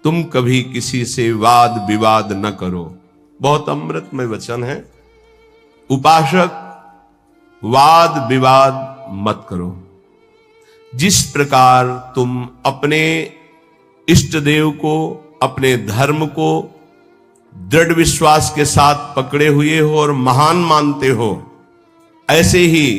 तुम कभी किसी से वाद विवाद न करो। बहुत अमृतमय वचन है। उपासक, वाद विवाद मत करो। जिस प्रकार तुम अपने इष्ट देव को, अपने धर्म को दृढ़ विश्वास के साथ पकड़े हुए हो और महान मानते हो, ऐसे ही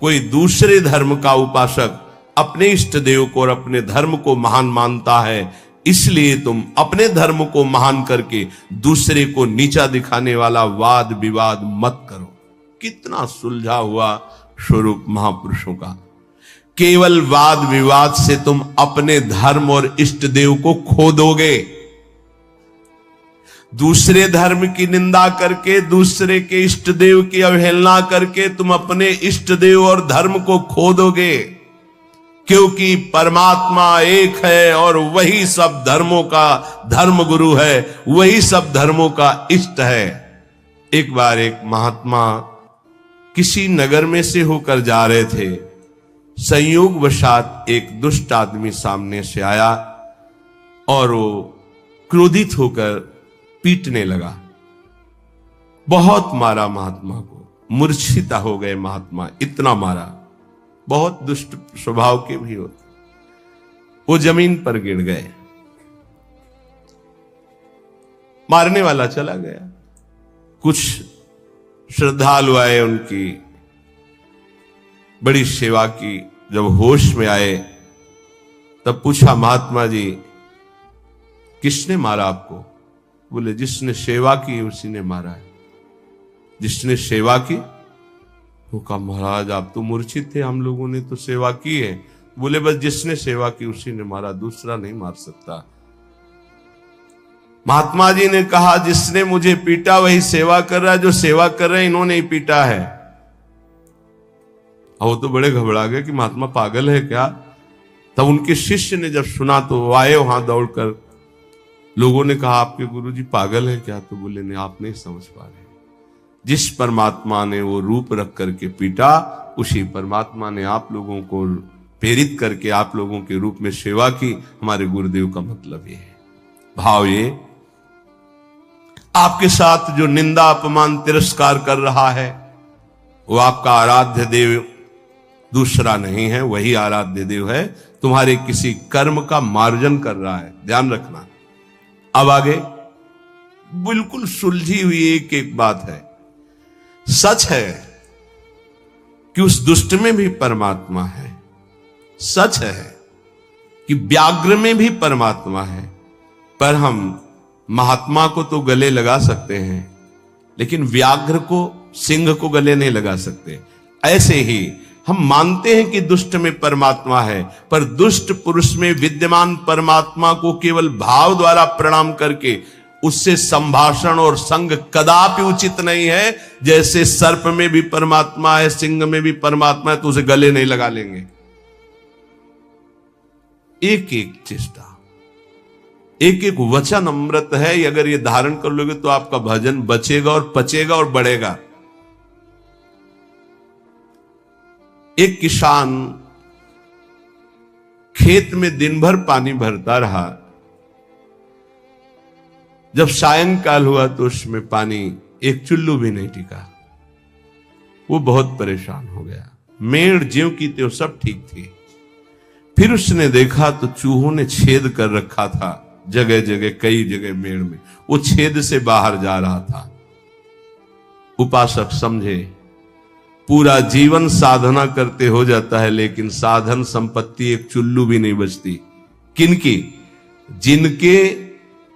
कोई दूसरे धर्म का उपासक अपने इष्ट देव को और अपने धर्म को महान मानता है। इसलिए तुम अपने धर्म को महान करके दूसरे को नीचा दिखाने वाला वाद विवाद मत करो। कितना सुलझा हुआ स्वरूप महापुरुषों का। केवल वाद विवाद से तुम अपने धर्म और इष्ट देव को खो दोगे। दूसरे धर्म की निंदा करके, दूसरे के इष्ट देव की अवहेलना करके तुम अपने इष्ट देव और धर्म को खो दोगे। क्योंकि परमात्मा एक है और वही सब धर्मों का धर्म गुरु है, वही सब धर्मों का इष्ट है। एक बार एक महात्मा किसी नगर में से होकर जा रहे थे। संयोगवशात एक दुष्ट आदमी सामने से आया और वो क्रोधित होकर पीटने लगा। बहुत मारा महात्मा को, मूर्छिता हो गए महात्मा, इतना मारा। बहुत दुष्ट स्वभाव के भी होते। वो जमीन पर गिर गए। मारने वाला चला गया। कुछ श्रद्धालु आए, उनकी बड़ी सेवा की। जब होश में आए तब पूछा, महात्मा जी किसने मारा आपको? बोले, जिसने सेवा की उसी ने मारा है। जिसने सेवा की? वो कहा, महाराज आप तो मूर्छित थे, हम लोगों ने तो सेवा की है। बोले, बस जिसने सेवा की उसी ने मारा, दूसरा नहीं मार सकता। महात्मा जी ने कहा, जिसने मुझे पीटा वही सेवा कर रहा है, जो सेवा कर रहे हैं इन्होंने ही पीटा है। वो तो बड़े घबरा गए कि महात्मा पागल है क्या। तब उनके शिष्य ने जब सुना तो वो आए वहां दौड़कर। लोगों ने कहा, आपके गुरुजी पागल है क्या? तो बोले, नहीं, आप नहीं समझ पा रहे। जिस परमात्मा ने वो रूप रख करके पीटा, उसी परमात्मा ने आप लोगों को प्रेरित करके आप लोगों के रूप में सेवा की। हमारे गुरुदेव का मतलब ये है। भाव ये, आपके साथ जो निंदा अपमान तिरस्कार कर रहा है वो आपका आराध्य देव दूसरा नहीं है, वही आराध्य देव है। तुम्हारे किसी कर्म का मार्जन कर रहा है, ध्यान रखना। अब आगे बिल्कुल सुलझी हुई एक एक बात है। सच है कि उस दुष्ट में भी परमात्मा है। सच है कि व्याघ्र में भी परमात्मा है। पर हम महात्मा को तो गले लगा सकते हैं, लेकिन व्याघ्र को, सिंह को गले नहीं लगा सकते। ऐसे ही हम मानते हैं कि दुष्ट में परमात्मा है, पर दुष्ट पुरुष में विद्यमान परमात्मा को केवल भाव द्वारा प्रणाम करके उससे संभाषण और संग कदापि उचित नहीं है। जैसे सर्प में भी परमात्मा है, सिंह में भी परमात्मा है, तो उसे गले नहीं लगा लेंगे। एक एक चेष्टा, एक एक वचन अमृत है। अगर ये धारण कर लोगे तो आपका भजन बचेगा और पचेगा और बढ़ेगा। एक किसान खेत में दिन भर पानी भरता रहा। जब सायंकाल हुआ तो उसमें पानी एक चुल्लू भी नहीं टिका। वो बहुत परेशान हो गया। मेड़ ज्यों की त्यों सब ठीक थी। फिर उसने देखा तो चूहों ने छेद कर रखा था जगह जगह, कई जगह मेड़ में। वो छेद से बाहर जा रहा था। उपासक समझे, पूरा जीवन साधना करते हो जाता है, लेकिन साधन संपत्ति एक चुल्लू भी नहीं बचती। किनकी? जिनके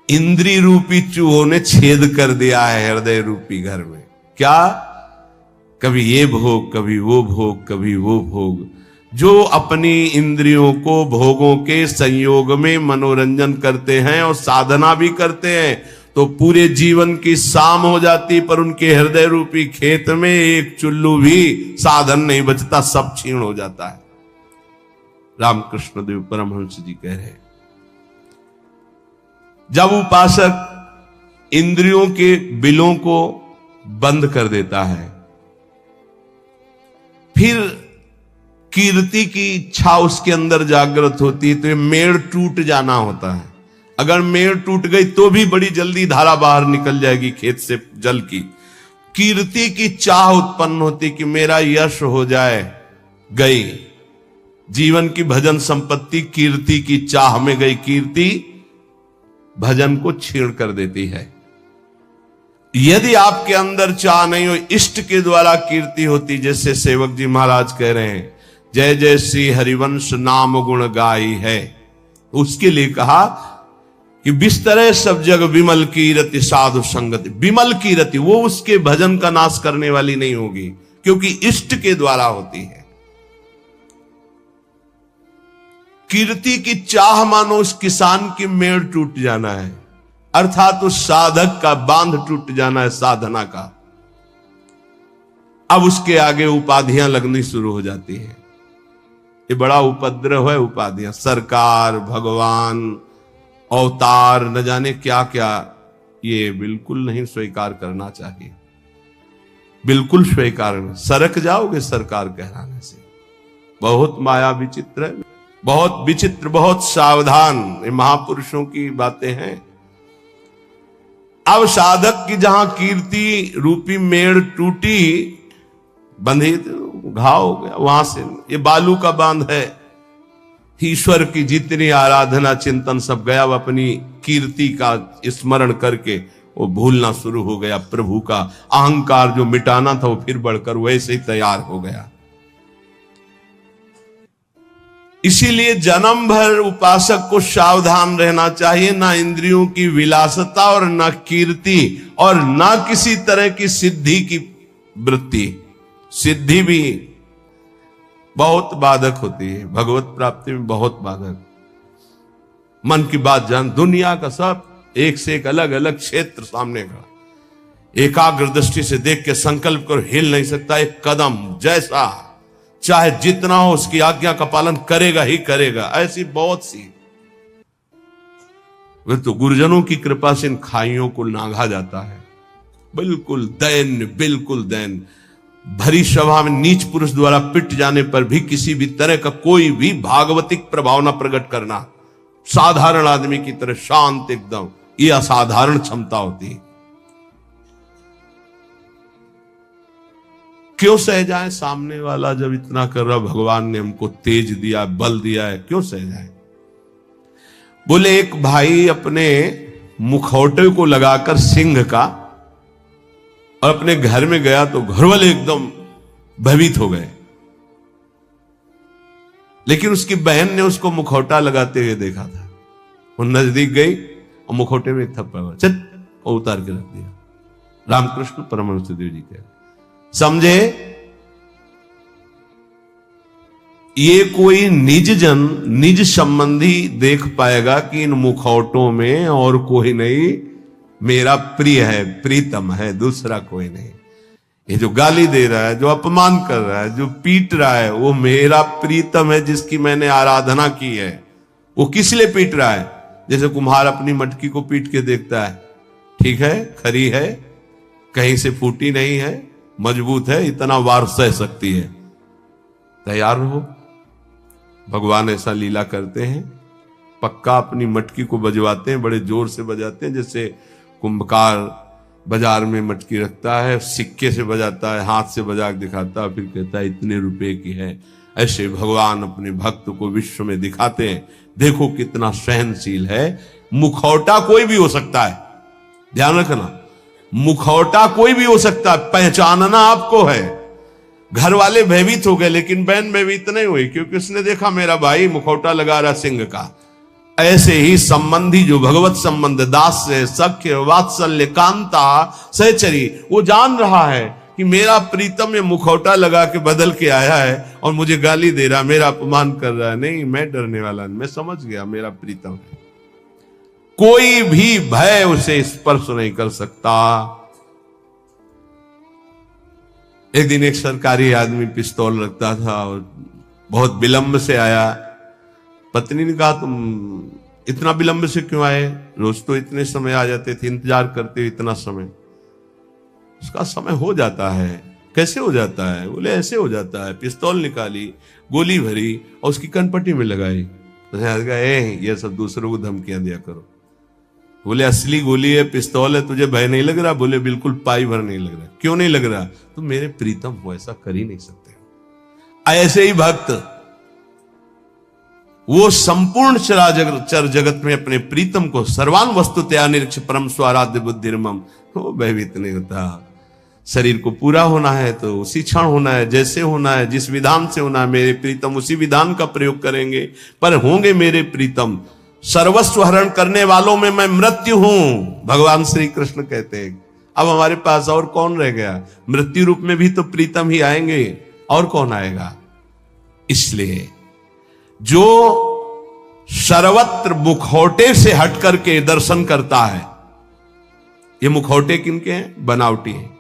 इंद्री रूपी चूहों ने छेद कर दिया है हृदय रूपी घर में। क्या? कभी ये भोग, कभी वो भोग, कभी वो भोग। जो अपनी इंद्रियों को भोगों के संयोग में मनोरंजन करते हैं और साधना भी करते हैं, तो पूरे जीवन की शाम हो जाती, पर उनके हृदय रूपी खेत में एक चुल्लू भी साधन नहीं बचता, सब क्षीण हो जाता है। रामकृष्ण देव परमहंस जी कह रहे हैं, जब उपासक इंद्रियों के बिलों को बंद कर देता है, फिर कीर्ति की इच्छा उसके अंदर जागृत होती है, तो ये मेड़ टूट जाना होता है। अगर मेड़ टूट गई तो भी बड़ी जल्दी धारा बाहर निकल जाएगी खेत से जल की। कीर्ति की चाह उत्पन्न होती कि मेरा यश हो जाए, गई जीवन की भजन संपत्ति कीर्ति की चाह में गई। कीर्ति भजन को छीण कर देती है। यदि आपके अंदर चाह नहीं हो, इष्ट के द्वारा कीर्ति होती, जैसे सेवक जी महाराज कह रहे हैं, जय जय श्री हरिवंश नाम गुण गाई है, उसके लिए कहा कि बिस्तरे सब जग विमल कीरति साधु संगति। विमल कीरति वो उसके भजन का नाश करने वाली नहीं होगी, क्योंकि इष्ट के द्वारा होती है। कीर्ति की चाह मानो उस किसान की मेड़ टूट जाना है, अर्थात उस साधक का बांध टूट जाना है साधना का। अब उसके आगे उपाधियां लगनी शुरू हो जाती हैं। ये बड़ा उपद्रव है उपाधियां, सरकार, भगवान, अवतार, न जाने क्या क्या। ये बिल्कुल नहीं स्वीकार करना चाहिए, बिल्कुल स्वीकार नहीं। सरक जाओगे सरकार कहलाने से। बहुत माया विचित्र है, बहुत विचित्र, बहुत सावधान। ये महापुरुषों की बातें हैं। अब साधक की जहां कीर्ति रूपी मेड़ टूटी, बंधी, घाव हो गया वहां से। ये बालू का बांध है। ईश्वर की जितनी आराधना चिंतन सब गया, वो अपनी कीर्ति का स्मरण करके वो भूलना शुरू हो गया। प्रभु का अहंकार जो मिटाना था वो फिर बढ़कर वैसे ही तैयार हो गया। इसीलिए जन्म भर उपासक को सावधान रहना चाहिए, ना इंद्रियों की विलासता और ना कीर्ति और ना किसी तरह की सिद्धि की वृत्ति। सिद्धि भी बहुत बाधक होती है, भगवत प्राप्ति में बहुत बाधक। मन की बात जान, दुनिया का सब एक से एक अलग अलग क्षेत्र सामने का, एकाग्र दृष्टि से देख के संकल्प कर हिल नहीं सकता एक कदम। जैसा चाहे जितना हो उसकी आज्ञा का पालन करेगा ही करेगा। ऐसी बहुत सी। वे तो गुरुजनों की कृपा से इन खाइयों को नांगा जाता है। बिल्कुल दैन्य, बिल्कुल दैन्य। भरी सभा में नीच पुरुष द्वारा पिट जाने पर भी किसी भी तरह का कोई भी भागवतिक प्रभाव न प्रकट करना, साधारण आदमी की तरह शांत एकदम, ये असाधारण क्षमता होती है। क्यों सह जाए? सामने वाला जब इतना कर रहा, भगवान ने हमको तेज दिया, बल दिया है, क्यों सह जाए? बोले एक भाई अपने मुखौटे को लगाकर सिंह का और अपने घर में गया तो घर वाले एकदम भयभीत हो गए, लेकिन उसकी बहन ने उसको मुखौटा लगाते हुए देखा था। वो नजदीक गई और मुखौटे में एक थप्पड़ मारा, चल, और उतार के रख दिया। रामकृष्ण परमहंस देव जी कह, समझे? ये कोई निज जन, निज संबंधी देख पाएगा कि इन मुखौटों में और कोई नहीं, मेरा प्रिय है, प्रीतम है, दूसरा कोई नहीं। ये जो गाली दे रहा है, जो अपमान कर रहा है, जो पीट रहा है, वो मेरा प्रीतम है जिसकी मैंने आराधना की है। वो किस लिए पीट रहा है? जैसे कुम्हार अपनी मटकी को पीट के देखता है, ठीक है, खरी है, कहीं से फूटी नहीं है, मजबूत है, इतना वार सह सकती है, तैयार रहो। भगवान ऐसा लीला करते हैं, पक्का अपनी मटकी को बजवाते हैं, बड़े जोर से बजाते हैं। जैसे कुंभकार बाजार में मटकी रखता है, सिक्के से बजाता है, हाथ से बजा के दिखाता है, फिर कहता है इतने रुपए की है। ऐसे भगवान अपने भक्त को विश्व में दिखाते हैं, देखो कितना सहनशील है। मुखौटा कोई भी हो सकता है, ध्यान रखना, मुखौटा कोई भी हो सकता है, पहचानना आपको है। घर वाले भयभीत हो गए, लेकिन बहन भयभीत नहीं हुई, क्योंकि उसने देखा मेरा भाई मुखौटा लगा रहा सिंह का। ऐसे ही संबंधी जो भगवत संबंध, दास्य, सख्य, वात्सल्य, कांता, सहचरी, वो जान रहा है कि मेरा प्रीतम ये मुखौटा लगा के बदल के आया है और मुझे गाली दे रहा, मेरा अपमान कर रहा है। नहीं, मैं डरने वाला नहीं, मैं समझ गया मेरा प्रीतम है। कोई भी भय उसे स्पर्श नहीं कर सकता। एक दिन एक सरकारी आदमी पिस्तौल रखता था और बहुत विलंब से आया। पत्नी ने कहा, तुम इतना विलंब से क्यों आए? रोज तो इतने समय आ जाते थे, इंतजार करते हो इतना समय। उसका समय हो जाता है। कैसे हो जाता है? बोले ऐसे हो जाता है। पिस्तौल निकाली, गोली भरी और उसकी कनपट्टी में लगाई। तो ये सब दूसरों को धमकियां दिया करो, बोले असली गोली है, पिस्तौल है, तुझे भय नहीं लग रहा? बोले बिल्कुल पाई भर नहीं लग रहा। क्यों नहीं लग रहा? तुम मेरे प्रीतम हो, ऐसा कर ही नहीं सकते। ऐसे ही भक्त वो संपूर्ण चर जगत में अपने प्रीतम को सर्वान वस्तुतया निरीक्ष परम स्वाराध्य बुद्धिर्मम, वो भयभीत नहीं होता। शरीर को पूरा होना है तो उसी क्षण होना है, जैसे होना है, जिस विधान से होना है, मेरे प्रीतम उसी विधान का प्रयोग करेंगे, पर होंगे मेरे प्रीतम। सर्वस्व हरण करने वालों में मैं मृत्यु हूं, भगवान श्री कृष्ण कहते हैं। अब हमारे पास और कौन रह गया? मृत्यु रूप में भी तो प्रीतम ही आएंगे, और कौन आएगा? इसलिए जो सर्वत्र मुखौटे से हट करके दर्शन करता है, ये मुखौटे किनके हैं? बनावटी हैं।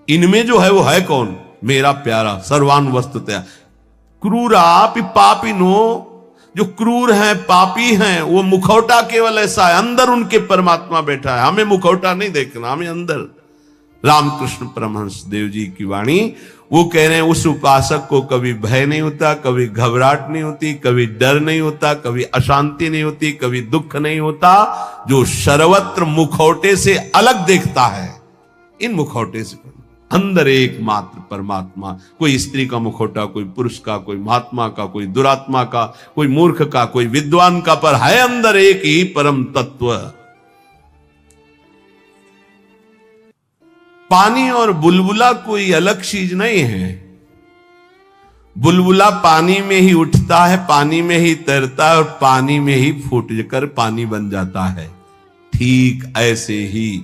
इनमें जो है वो है कौन? मेरा प्यारा सर्वान वस्तुतया। क्रूरापि पापिनो, जो क्रूर हैं, पापी हैं, वो मुखौटा केवल ऐसा है, अंदर उनके परमात्मा बैठा है। हमें मुखौटा नहीं देखना, हमें अंदर। रामकृष्ण परमहंस देव जी की वाणी, वो कह रहे हैं उस उपासक को कभी भय नहीं होता, कभी घबराहट नहीं होती, कभी डर नहीं होता, कभी अशांति नहीं होती, कभी दुख नहीं होता, जो सर्वत्र मुखौटे से अलग देखता है। इन मुखौटे से अंदर एकमात्र परमात्मा, कोई स्त्री का मुखौटा, कोई पुरुष का, कोई महात्मा का, कोई दुरात्मा का, कोई मूर्ख का, कोई विद्वान का, पर है अंदर एक ही परम तत्व। पानी और बुलबुला कोई अलग चीज नहीं है। बुलबुला पानी में ही उठता है, पानी में ही तैरता है, और पानी में ही फूट कर पानी बन जाता है। ठीक ऐसे ही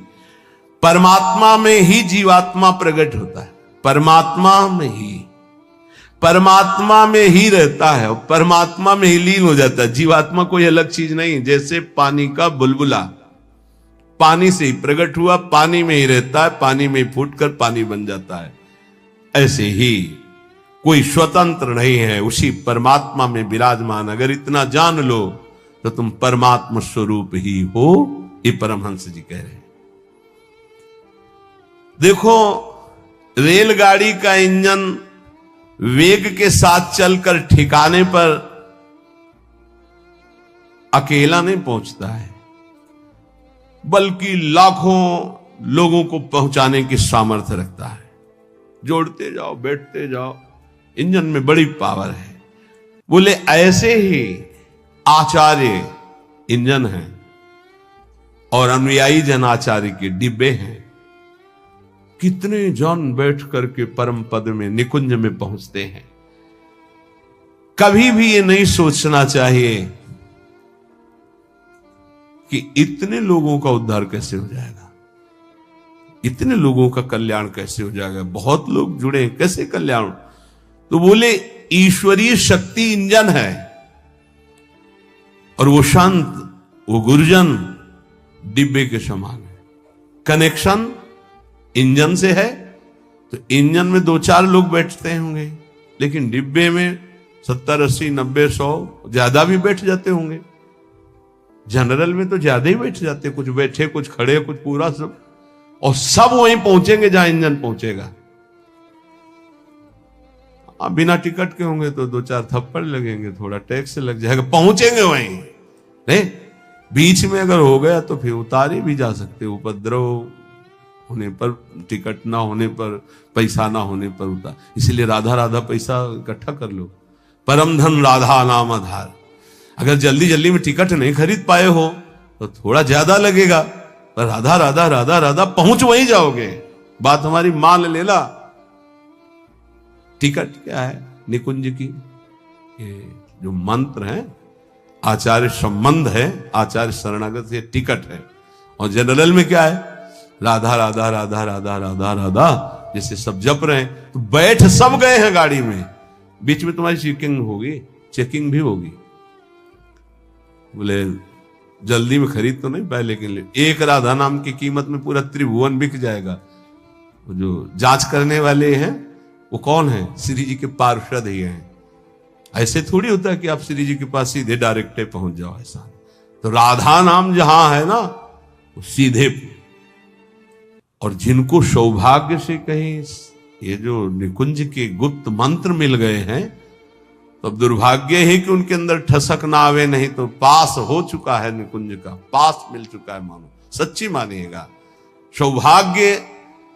परमात्मा में ही जीवात्मा प्रकट होता है, परमात्मा में ही रहता है, और परमात्मा में ही लीन हो जाता है। जीवात्मा कोई अलग चीज नहीं। जैसे पानी का बुलबुला पानी से ही प्रकट हुआ, पानी में ही रहता है, पानी में ही फूटकर पानी बन जाता है, ऐसे ही कोई स्वतंत्र नहीं है, उसी परमात्मा में विराजमान। अगर इतना जान लो तो तुम परमात्मा स्वरूप ही हो, ये परमहंस जी कह रहे हैं। देखो, रेलगाड़ी का इंजन वेग के साथ चलकर ठिकाने पर अकेला नहीं पहुंचता है, बल्कि लाखों लोगों को पहुंचाने की सामर्थ्य रखता है। जोड़ते जाओ, बैठते जाओ, इंजन में बड़ी पावर है। बोले ऐसे ही आचार्य इंजन है और अनुयायी जन आचार्य के डिब्बे हैं। कितने जन बैठ करके परम पद में, निकुंज में पहुंचते हैं। कभी भी ये नहीं सोचना चाहिए कि इतने लोगों का उद्धार कैसे हो जाएगा, इतने लोगों का कल्याण कैसे हो जाएगा। बहुत लोग जुड़े हैं, कैसे कल्याण? तो बोले ईश्वरीय शक्ति इंजन है, और वो शांत, वो गुरुजन डिब्बे के समान है। कनेक्शन इंजन से है, तो इंजन में 2-4 लोग बैठते होंगे, लेकिन डिब्बे में 70, 80, 90, 100 ज्यादा भी बैठ जाते होंगे। जनरल में तो ज्यादा ही बैठ जाते, कुछ बैठे, कुछ खड़े, कुछ पूरा सब, और सब वहीं पहुंचेंगे जहां इंजन पहुंचेगा। अब बिना टिकट के होंगे तो 2-4 थप्पड़ लगेंगे, थोड़ा टैक्स लग जाएगा, पहुंचेंगे वहीं। नहीं, बीच में अगर हो गया तो फिर उतारे भी जा सकते, उपद्रव होने पर, टिकट ना होने पर, पैसा ना होने पर उतार। इसलिए राधा राधा पैसा इकट्ठा कर लो, परम धन राधा नाम आधार। अगर जल्दी जल्दी में टिकट नहीं खरीद पाए हो तो थोड़ा ज्यादा लगेगा, पर राधा राधा राधा राधा पहुंच वहीं जाओगे। बात हमारी मान लेला। टिकट क्या है? निकुंज की ये जो मंत्र है, आचार्य संबंध है, आचार्य शरणागत से टिकट है। और जनरल में क्या है? राधा राधा राधा राधा राधा राधा, जैसे सब जप रहे हैं। तो बैठ सब गए हैं गाड़ी में, बीच में तुम्हारी चेकिंग भी होगी। बोले जल्दी में खरीद तो नहीं पाए, लेकिन एक राधा नाम की कीमत में पूरा त्रिभुवन बिक जाएगा। जो जांच करने वाले हैं वो कौन है? श्री जी के पार्षद ही हैं। ऐसे थोड़ी होता है कि आप श्री जी के पास सीधे डायरेक्ट पहुंच जाओ, ऐसा। तो राधा नाम जहां है ना, वो सीधे। और जिनको सौभाग्य से कहीं ये जो निकुंज के गुप्त मंत्र मिल गए हैं, तो तो अब दुर्भाग्य है कि उनके अंदर ठसक ना आवे, नहीं तो पास हो चुका है निकुंज का, पास मिल चुका है। मानो सच्ची मानिएगा, सौभाग्य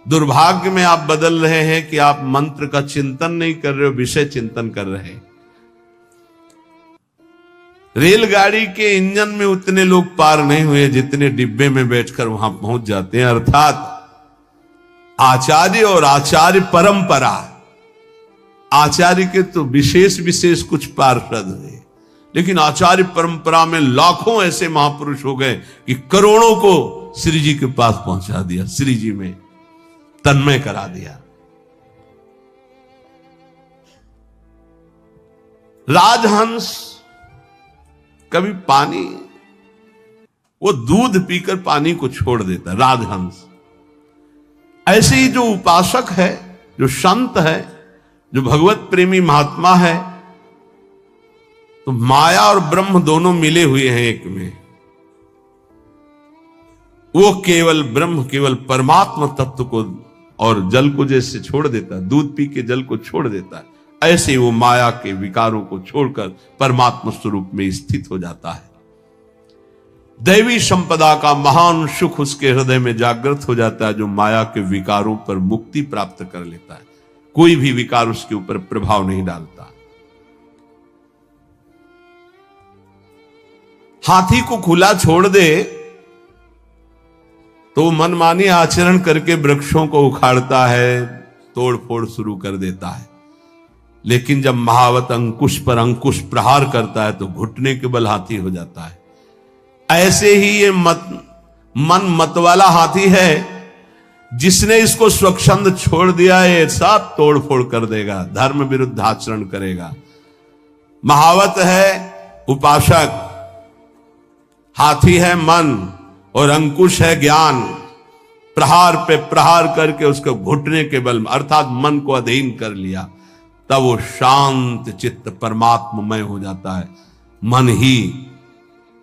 दुर्भाग्य में आप बदल रहे हैं कि आप मंत्र का चिंतन नहीं कर रहे हो, विषय चिंतन कर रहे हैं। रेलगाड़ी के इंजन में उतने लोग पार नहीं हुए जितने डिब्बे में बैठकर वहां पहुंच जाते हैं। अर्थात आचार्य और आचार्य परंपरा, आचार्य के तो विशेष विशेष कुछ पार्षद हुए, लेकिन आचार्य परंपरा में लाखों ऐसे महापुरुष हो गए कि करोड़ों को श्री जी के पास पहुंचा दिया, श्री जी में तन्मय करा दिया। राजहंस कभी पानी, वो दूध पीकर पानी को छोड़ देता, राजहंस। ऐसे ही जो उपासक है, जो संत है, जो भगवत प्रेमी महात्मा है, तो माया और ब्रह्म दोनों मिले हुए हैं एक में। वो केवल ब्रह्म, केवल परमात्मा तत्व को और जल को जैसे छोड़ देता है, दूध पी के जल को छोड़ देता है, ऐसे वो माया के विकारों को छोड़कर परमात्मा स्वरूप में स्थित हो जाता है। दैवी संपदा का महान सुख उसके हृदय में जागृत हो जाता है, जो माया के विकारों पर मुक्ति प्राप्त कर लेता है। कोई भी विकार उसके ऊपर प्रभाव नहीं डालता। हाथी को खुला छोड़ दे तो मनमानी आचरण करके वृक्षों को उखाड़ता है, तोड़ फोड़ शुरू कर देता है। लेकिन जब महावत अंकुश पर अंकुश प्रहार करता है तो घुटने के बल हाथी हो जाता है। ऐसे ही ये मन मतवाला हाथी है, जिसने इसको स्वच्छंद छोड़ दिया है, सब तोड़ फोड़ कर देगा, धर्म विरुद्ध आचरण करेगा। महावत है उपासक, हाथी है मन और अंकुश है ज्ञान। प्रहार पे प्रहार करके उसको घुटने के बल अर्थात मन को अधीन कर लिया, तब वो शांत चित्त परमात्ममय हो जाता है। मन ही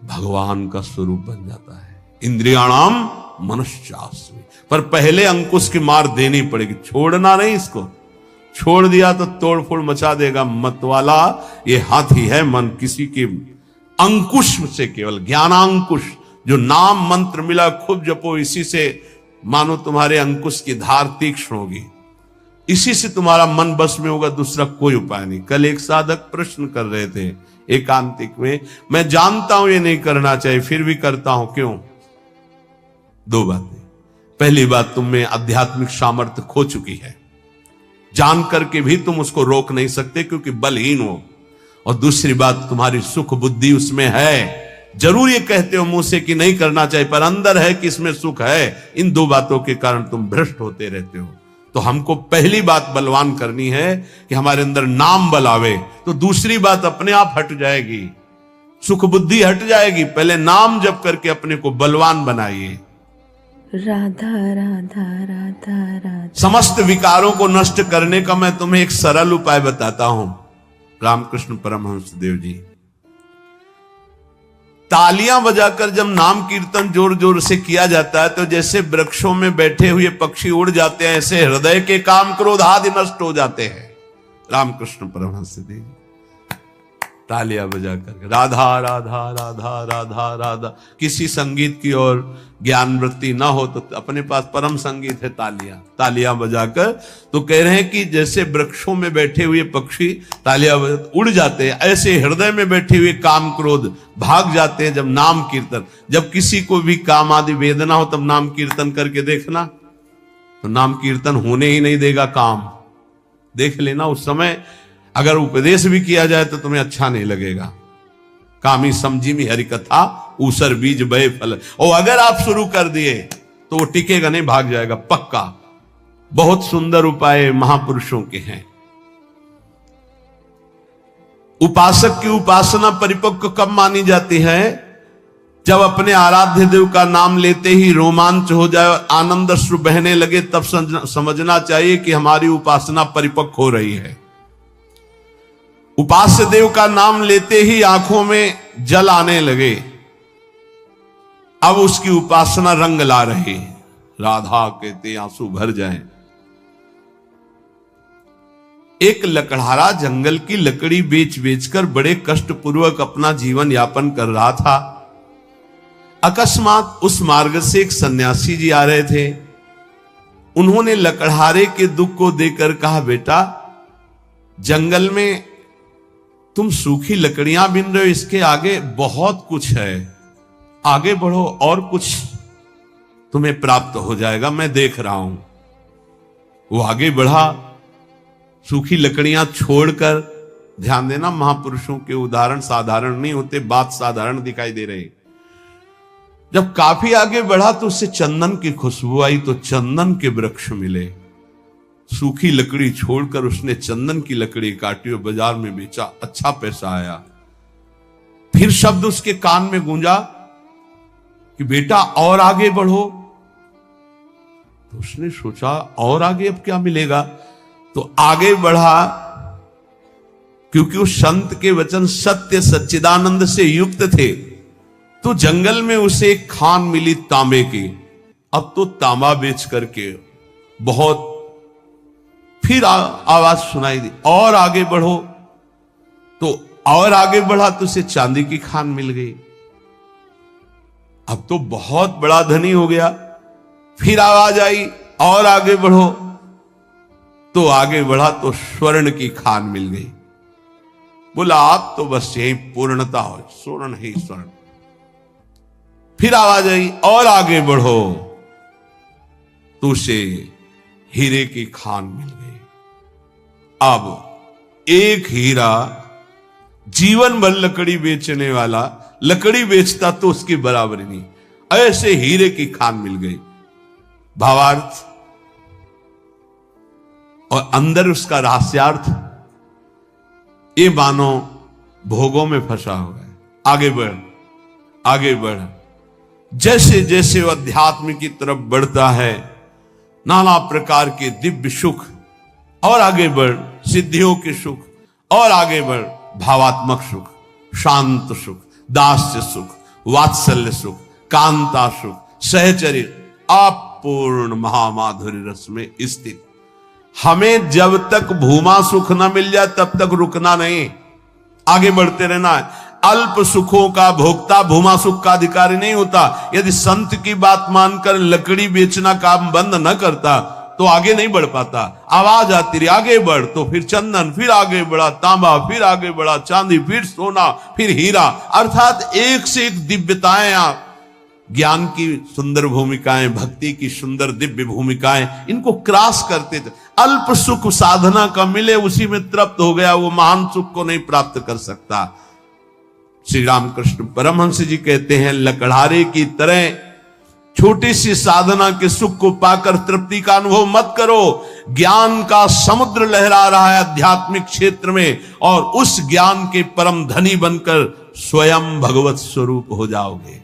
भगवान का स्वरूप बन जाता है। इंद्रियाणाम मनश्चास्मि, पर पहले अंकुश की मार देनी पड़ेगी, छोड़ना नहीं। इसको छोड़ दिया तो तोड़ फोड़ मचा देगा। मतवाला ये हाथी है मन, किसी के अंकुश से, केवल ज्ञानांकुश, जो नाम मंत्र मिला खूब जपो, इसी से मानो तुम्हारे अंकुश की धार तीक्ष्ण होगी, इसी से तुम्हारा मन बस में होगा, दूसरा कोई उपाय नहीं। कल एक साधक प्रश्न कर रहे थे एकांतिक में, मैं जानता हूं ये नहीं करना चाहिए फिर भी करता हूं, क्यों? दो बातें। पहली बात, तुम में आध्यात्मिक सामर्थ्य खो चुकी है, जान करके भी तुम उसको रोक नहीं सकते क्योंकि बलहीन हो। और दूसरी बात, तुम्हारी सुख बुद्धि उसमें है, जरूर ये कहते हो मुंह से कि नहीं करना चाहिए, पर अंदर है कि इसमें सुख है। इन दो बातों के कारण तुम भ्रष्ट होते रहते हो। तो हमको पहली बात बलवान करनी है कि हमारे अंदर नाम बल आवे, तो दूसरी बात अपने आप हट जाएगी, सुख बुद्धि हट जाएगी। पहले नाम जप करके अपने को बलवान बनाइए। राधा राधा राधा राधा। समस्त विकारों को नष्ट करने का मैं तुम्हें एक सरल उपाय बताता हूं। रामकृष्ण परमहंस देव जी, तालियां बजाकर जब नाम कीर्तन जोर जोर से किया जाता है तो जैसे वृक्षों में बैठे हुए पक्षी उड़ जाते हैं, ऐसे हृदय के काम क्रोध आदि नष्ट हो जाते हैं। रामकृष्ण परमहंस देव जी तालियां बजाकर राधा राधा राधा राधा राधा, किसी संगीत की और ज्ञान वृत्ति ना हो तो अपने पास परम संगीत है तालियां बजाकर, तो कह रहे हैं कि जैसे वृक्षों में बैठे हुए पक्षी तालियां उड़ जाते हैं, ऐसे हृदय में बैठे हुए काम क्रोध भाग जाते हैं जब नाम कीर्तन। जब किसी को भी काम आदि वेदना हो तब नाम कीर्तन करके देखना, तो नाम कीर्तन होने ही नहीं देगा काम। देख लेना, उस समय अगर उपदेश भी किया जाए तो तुम्हें अच्छा नहीं लगेगा। कामी समझी में हरि कथा ऊसर बीज बय फल, और अगर आप शुरू कर दिए तो वो टिकेगा नहीं, भाग जाएगा पक्का। बहुत सुंदर उपाय महापुरुषों के हैं। उपासक की उपासना परिपक्व कब मानी जाती है? जब अपने आराध्य देव का नाम लेते ही रोमांच हो जाए और आनंद अश्रु बहने लगे, तब समझना चाहिए कि हमारी उपासना परिपक्व हो रही है। उपास्य देव का नाम लेते ही आंखों में जल आने लगे, अब उसकी उपासना रंग ला रही। राधा कहते आंसू भर जाएं। एक लकड़हारा जंगल की लकड़ी बेच बेचकर बड़े कष्ट पूर्वक अपना जीवन यापन कर रहा था। अकस्मात उस मार्ग से एक सन्यासी जी आ रहे थे। उन्होंने लकड़हारे के दुख को देखकर कहा, बेटा जंगल में तुम सूखी लकड़ियां बीन रहे हो, इसके आगे बहुत कुछ है, आगे बढ़ो और कुछ तुम्हें प्राप्त हो जाएगा, मैं देख रहा हूं। वो आगे बढ़ा, सूखी लकड़ियां छोड़कर। ध्यान देना, महापुरुषों के उदाहरण साधारण नहीं होते, बात साधारण दिखाई दे रही। जब काफी आगे बढ़ा तो उससे चंदन की खुशबू आई, तो चंदन के वृक्ष मिले। सूखी लकड़ी छोड़कर उसने चंदन की लकड़ी काटी और बाजार में बेचा, अच्छा पैसा आया। फिर शब्द उसके कान में गूंजा कि बेटा और आगे बढ़ो। तो उसने सोचा और आगे अब क्या मिलेगा, तो आगे बढ़ा। क्योंकि उस संत के वचन सत्य सच्चिदानंद से युक्त थे, तो जंगल में उसे एक खान मिली तांबे की। अब तो तांबा बेच करके बहुत, फिर आवाज सुनाई दी और आगे बढ़ो, तो और आगे बढ़ा तो उसे चांदी की खान मिल गई। अब तो बहुत बड़ा धनी हो गया। फिर आवाज आई और आगे बढ़ो, तो आगे बढ़ा तो स्वर्ण की खान मिल गई। बोला आप तो बस यही पूर्णता हो, स्वर्ण ही स्वर्ण। फिर आवाज आई और आगे बढ़ो, तो उसे हीरे की खान मिल गई। अब एक हीरा जीवन भर लकड़ी बेचने वाला लकड़ी बेचता तो उसकी बराबरी नहीं, ऐसे हीरे की खान मिल गई। भावार्थ और अंदर उसका रहस्यार्थ, ये मानो भोगों में फंसा हुआ है। आगे बढ़, आगे बढ़। जैसे जैसे वह अध्यात्म की तरफ बढ़ता है, नाना प्रकार के दिव्य सुख, और आगे बढ़ सिद्धियों के सुख, और आगे बढ़ भावात्मक सुख, शांत सुख, दास्य सुख, वात्सल्य सुख, कांता सुख, सहचर्य, अपूर्ण महामाधुर्य रस में स्थित। हमें जब तक भूमा सुख न मिल जाए तब तक रुकना नहीं, आगे बढ़ते रहना है। अल्प सुखों का भोक्ता भूमा सुख का अधिकारी नहीं होता। यदि संत की बात मानकर लकड़ी बेचना काम बंद न करता तो आगे नहीं बढ़ पाता। आवाज आती रही आगे बढ़, तो फिर चंदन, फिर आगे बढ़ा तांबा, फिर आगे बढ़ा चांदी, फिर सोना, फिर हीरा, अर्थात एक से एक दिव्यताएं, आप ज्ञान की सुंदर भूमिकाएं, भक्ति की सुंदर दिव्य भूमिकाएं, इनको क्रॉस करते थे। अल्प सुख साधना का मिले उसी में तृप्त हो गया, वो महान सुख को नहीं प्राप्त कर सकता। श्री रामकृष्ण परमहंस जी कहते हैं, लकड़हारे की तरह छोटी सी साधना के सुख को पाकर तृप्ति का अनुभव मत करो। ज्ञान का समुद्र लहरा रहा है आध्यात्मिक क्षेत्र में, और उस ज्ञान के परम धनी बनकर स्वयं भगवत स्वरूप हो जाओगे।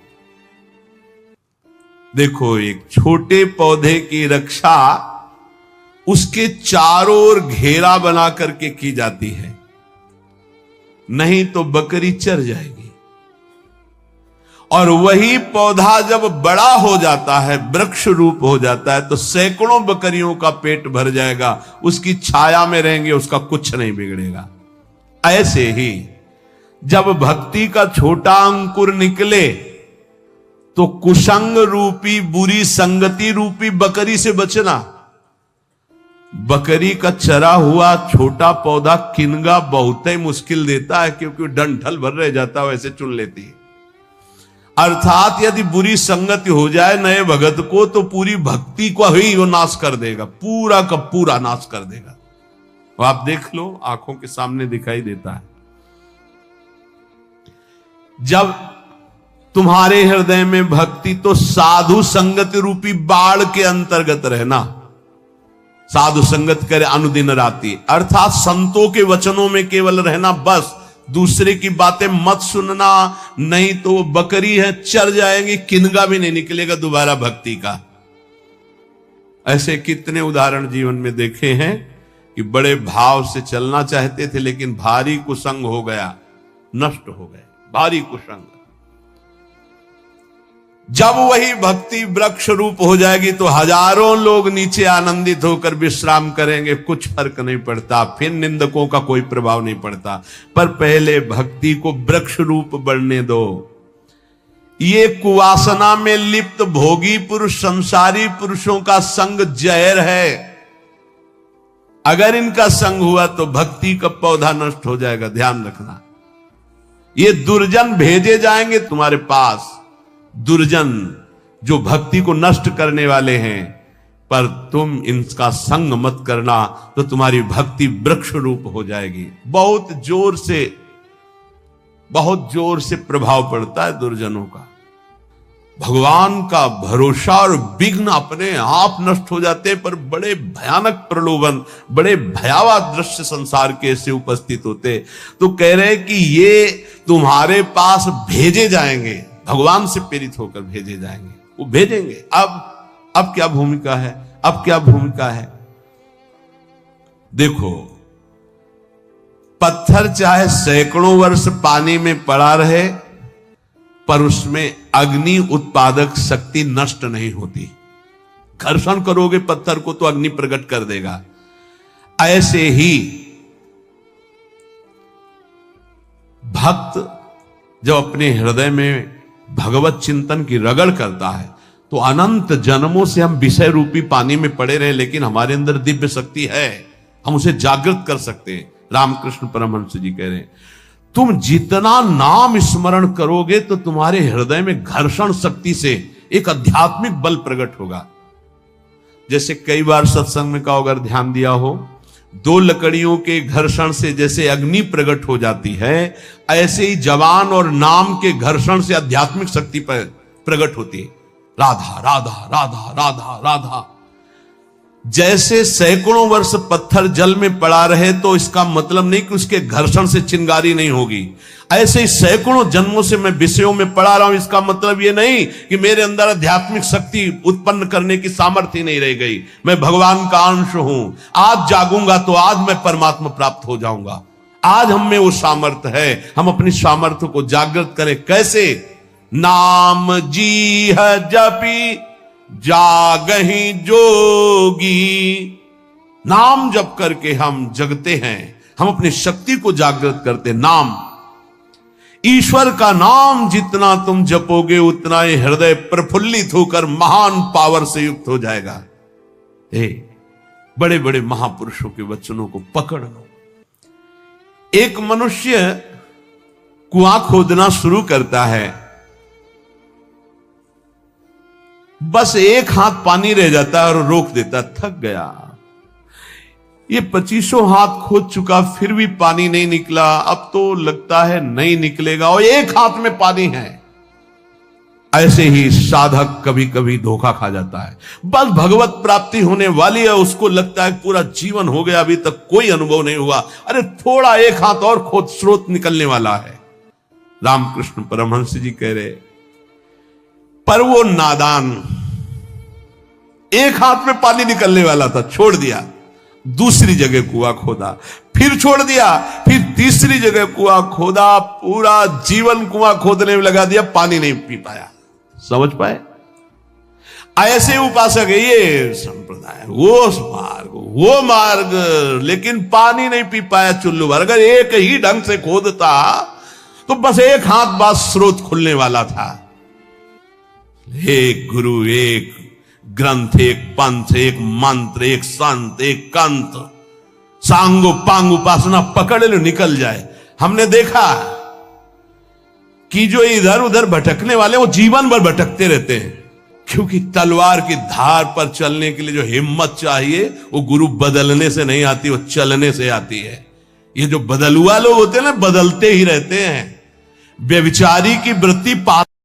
देखो, एक छोटे पौधे की रक्षा उसके चारों ओर घेरा बना करके की जाती है, नहीं तो बकरी चर जाएगी। और वही पौधा जब बड़ा हो जाता है, वृक्ष रूप हो जाता है, तो सैकड़ों बकरियों का पेट भर जाएगा, उसकी छाया में रहेंगे, उसका कुछ नहीं बिगड़ेगा। ऐसे ही जब भक्ति का छोटा अंकुर निकले तो कुसंग रूपी बुरी संगति रूपी बकरी से बचना। बकरी का चरा हुआ छोटा पौधा किनगा बहुत ही मुश्किल देता है, क्योंकि डंठल भर रह जाता है, वैसे चुन लेती है। अर्थात यदि बुरी संगति हो जाए नए भगत को, तो पूरी भक्ति को ही वो नाश कर देगा, पूरा का पूरा नाश कर देगा। तो आप देख लो, आंखों के सामने दिखाई देता है। जब तुम्हारे हृदय में भक्ति, तो साधु संगति रूपी बाढ़ के अंतर्गत रहना। साधु संगत करे अनुदिन राति, अर्थात संतों के वचनों में केवल रहना, बस दूसरे की बातें मत सुनना, नहीं तो वो बकरी है, चर जाएंगी, किनगा भी नहीं निकलेगा दोबारा भक्ति का। ऐसे कितने उदाहरण जीवन में देखे हैं कि बड़े भाव से चलना चाहते थे, लेकिन भारी कुसंग हो गया, नष्ट हो गए, भारी कुसंग। जब वही भक्ति वृक्ष रूप हो जाएगी तो हजारों लोग नीचे आनंदित होकर विश्राम करेंगे, कुछ फर्क नहीं पड़ता, फिर निंदकों का कोई प्रभाव नहीं पड़ता। पर पहले भक्ति को वृक्ष रूप बढ़ने दो। ये कुवासना में लिप्त भोगी पुरुष, संसारी पुरुषों का संग जहर है। अगर इनका संग हुआ तो भक्ति का पौधा नष्ट हो जाएगा, ध्यान रखना। ये दुर्जन भेजे जाएंगे तुम्हारे पास, दुर्जन जो भक्ति को नष्ट करने वाले हैं, पर तुम इनका संग मत करना तो तुम्हारी भक्ति वृक्ष रूप हो जाएगी। बहुत जोर से प्रभाव पड़ता है दुर्जनों का। भगवान का भरोसा और विघ्न अपने आप नष्ट हो जाते हैं, पर बड़े भयानक प्रलोभन, बड़े भयावह दृश्य संसार के ऐसे उपस्थित होते। तो कह रहे कि ये तुम्हारे पास भेजे जाएंगे, भगवान से प्रेरित होकर भेजे जाएंगे, वो भेजेंगे। अब क्या भूमिका है, अब क्या भूमिका है? देखो, पत्थर चाहे सैकड़ों वर्ष पानी में पड़ा रहे, पर उसमें अग्नि उत्पादक शक्ति नष्ट नहीं होती। घर्षण करोगे पत्थर को तो अग्नि प्रकट कर देगा। ऐसे ही भक्त जब अपने हृदय में भगवत चिंतन की रगड़ करता है तो अनंत जन्मों से हम विषय रूपी पानी में पड़े रहे, लेकिन हमारे अंदर दिव्य शक्ति है, हम उसे जागृत कर सकते हैं। रामकृष्ण परमहंस जी कह रहे हैं, तुम जितना नाम स्मरण करोगे तो तुम्हारे हृदय में घर्षण शक्ति से एक आध्यात्मिक बल प्रकट होगा। जैसे कई बार सत्संग में का अगर ध्यान दिया हो, दो लकड़ियों के घर्षण से जैसे अग्नि प्रकट हो जाती है, ऐसे ही जवान और नाम के घर्षण से आध्यात्मिक शक्ति पर प्रकट होती है। राधा राधा राधा राधा राधा। जैसे सैकड़ों वर्ष पत्थर जल में पड़ा रहे तो इसका मतलब नहीं कि उसके घर्षण से चिंगारी नहीं होगी। ऐसे ही सैकड़ों जन्मों से मैं विषयों में पड़ा रहा हूं, इसका मतलब यह नहीं कि मेरे अंदर आध्यात्मिक शक्ति उत्पन्न करने की सामर्थ्य नहीं रह गई। मैं भगवान का अंश हूं। आज जागूंगा तो आज मैं परमात्मा प्राप्त हो जाऊंगा। आज हम में वो सामर्थ्य है, हम अपनी सामर्थ्य को जागृत करें। कैसे? नाम जी है जपी जागहि जोगी। नाम जप करके हम जगते हैं, हम अपनी शक्ति को जागृत करते। नाम, ईश्वर का नाम जितना तुम जपोगे उतना ही हृदय प्रफुल्लित होकर महान पावर से युक्त हो जाएगा। बड़े बड़े महापुरुषों के वचनों को पकड़ लो। एक मनुष्य कुआं खोदना शुरू करता है, बस एक हाथ पानी रह जाता है और रोक देता, थक गया। ये 25 हाथ खोद चुका, फिर भी पानी नहीं निकला। अब तो लगता है नहीं निकलेगा, और एक हाथ में पानी है। ऐसे ही साधक कभी कभी धोखा खा जाता है। बस भगवत प्राप्ति होने वाली है, उसको लगता है पूरा जीवन हो गया, अभी तक कोई अनुभव नहीं हुआ। अरे थोड़ा एक हाथ और खोद, स्रोत निकलने वाला है। रामकृष्ण परमहंस जी कह रहे, पर वो नादान, एक हाथ में पानी निकलने वाला था, छोड़ दिया। दूसरी जगह कुआं खोदा, फिर छोड़ दिया, फिर तीसरी जगह कुआं खोदा, पूरा जीवन कुआं खोदने में लगा दिया, पानी नहीं पी पाया। समझ पाए? ऐसे उपासक है ये संप्रदाय, वो मार्ग, लेकिन पानी नहीं पी पाया चुल्लू भर। अगर एक ही ढंग से खोदता तो बस एक हाथ बाद स्रोत खुलने वाला था। एक गुरु, एक ग्रंथ, एक पंथ, एक मंत्र, एक संत, एक कंत, सांगो पांग उपासना पकड़ लो, निकल जाए। हमने देखा कि जो इधर उधर भटकने वाले वो जीवन भर भटकते रहते हैं, क्योंकि तलवार की धार पर चलने के लिए जो हिम्मत चाहिए वो गुरु बदलने से नहीं आती, वो चलने से आती है। ये जो बदलुआ लोग होते हैं ना, बदलते ही रहते हैं। व्यभिचारी की वृत्ति